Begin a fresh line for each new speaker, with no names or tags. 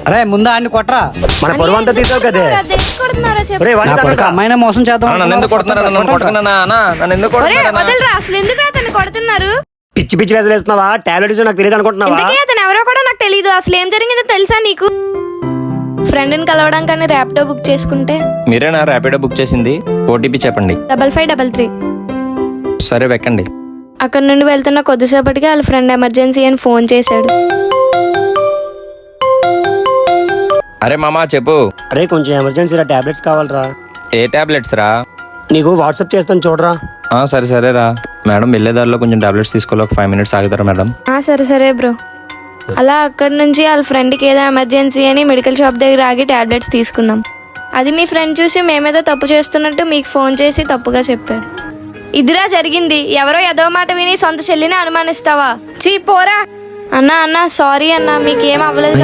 అరే ముందా అన్ని కొట్రా.
మన పొరుగు అంతా తీసావు కదే.
అమ్మాయినే మోసం చేద్దాం.
నన్ను ఎందుకు కొడుతున్నారు? నన్ను కొడుతున్నా నన్ను ఎందుకు
వదలరా, అసలు ఎందుకు అతన్ని కొడుతున్నారు?
పిచ్చి పిచ్చి వేసలు వేస్తున్నావా? టాబ్లెట్స్ నాకు తెలియదు అనుకుంటున్నావా?
అతను ఎవరో కూడా నాకు తెలియదు. అసలు ఏం జరిగిందో తెలుసా నీకు? ఫ్రెండ్ ని కలవడం కానీ ర్యాపిడో బుక్ చేసుకుంటే.
మీరేనా ర్యాపిడో బుక్ చేసింది? ఓటీపీ చెప్పండి.
5533.
సరే వెక్కండి.
అక్కడ నుండి వెళ్తున్న కొద్దిసేపటికి వాళ్ళ ఫ్రెండ్ ఎమర్జెన్సీ అని ఫోన్ చేశాడు.
అరే మామా చెప్పు.
అరే కొంచెం ఎమర్జెన్సీ రా, టాబ్లెట్స్ కావాలరా.
ఏ టాబ్లెట్స్ రా?
నీకు వాట్సాప్ చేస్తాను చూడరా.
సరే సరేరా మేడం, వెళ్ళేదారిలో కొంచెం టాబ్లెట్స్ తీసుకోవాలి. ఒక 5 minutes ఆగుతారా మేడం?
సరే బ్రో. అలా అక్కడి నుంచి వాళ్ళ ఫ్రెండ్కి ఏదో ఎమర్జెన్సీ అని మెడికల్ షాప్ దగ్గర ఆగి టాబ్లెట్స్ తీసుకున్నాం. అది మీ ఫ్రెండ్ చూసి మేమేదో తప్పు చేస్తున్నట్టు మీకు ఫోన్ చేసి తప్పుగా చెప్పాడు. ఇదిరా జరిగింది. ఎవరో ఏదో మాట విని సొంత చెల్లిని అనుమానిస్తావా? చీ పోరా. అన్నా సారీ అన్నా, మీకేం అవ్వలేదు.